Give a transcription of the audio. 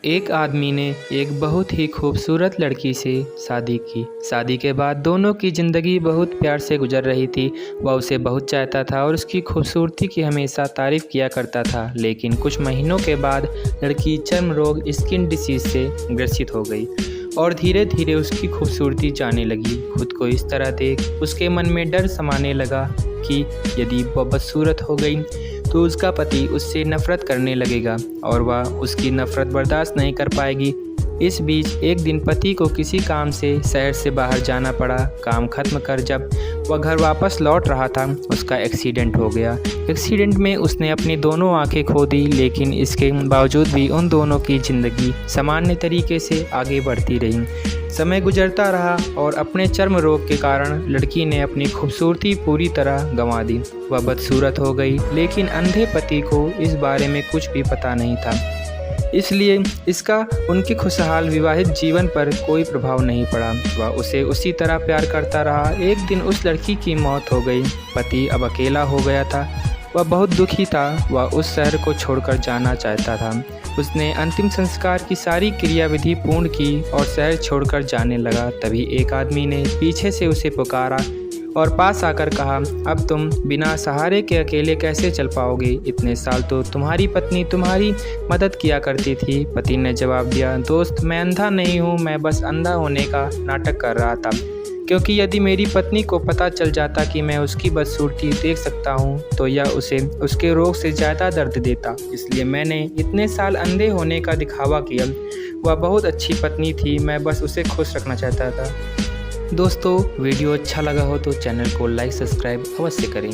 एक आदमी ने एक बहुत ही खूबसूरत लड़की से शादी की। शादी के बाद दोनों की ज़िंदगी बहुत प्यार से गुजर रही थी। वह उसे बहुत चाहता था और उसकी खूबसूरती की हमेशा तारीफ़ किया करता था। लेकिन कुछ महीनों के बाद लड़की चर्म रोग स्किन डिसीज़ से ग्रसित हो गई और धीरे धीरे उसकी खूबसूरती जाने लगी। खुद को इस तरह देख उसके मन में डर समाने लगा कि यदि वह बदसूरत हो गई तो उसका पति उससे नफ़रत करने लगेगा और वह उसकी नफ़रत बर्दाश्त नहीं कर पाएगी। इस बीच एक दिन पति को किसी काम से शहर से बाहर जाना पड़ा। काम खत्म कर जब वह घर वापस लौट रहा था उसका एक्सीडेंट हो गया। एक्सीडेंट में उसने अपनी दोनों आंखें खो दी, लेकिन इसके बावजूद भी उन दोनों की ज़िंदगी सामान्य तरीके से आगे बढ़ती रही। समय गुजरता रहा और अपने चर्म रोग के कारण लड़की ने अपनी खूबसूरती पूरी तरह गंवा दी। वह बदसूरत हो गई, लेकिन अंधे पति को इस बारे में कुछ भी पता नहीं था, इसलिए इसका उनके खुशहाल विवाहित जीवन पर कोई प्रभाव नहीं पड़ा। वह उसे उसी तरह प्यार करता रहा। एक दिन उस लड़की की मौत हो गई। पति अब अकेला हो गया था। वह बहुत दुखी था। वह उस शहर को छोड़कर जाना चाहता था। उसने अंतिम संस्कार की सारी क्रियाविधि पूर्ण की और शहर छोड़कर जाने लगा। तभी एक आदमी ने पीछे से उसे पुकारा और पास आकर कहा, अब तुम बिना सहारे के अकेले कैसे चल पाओगे? इतने साल तो तुम्हारी पत्नी तुम्हारी मदद किया करती थी। पति ने जवाब दिया, दोस्त, मैं अंधा नहीं हूँ, मैं बस अंधा होने का नाटक कर रहा था, क्योंकि यदि मेरी पत्नी को पता चल जाता कि मैं उसकी बदसूरती देख सकता हूँ तो यह उसे उसके रोग से ज़्यादा दर्द देता। इसलिए मैंने इतने साल अंधे होने का दिखावा किया। वह बहुत अच्छी पत्नी थी, मैं बस उसे खुश रखना चाहता था। दोस्तों, वीडियो अच्छा लगा हो तो चैनल को लाइक सब्सक्राइब अवश्य करें।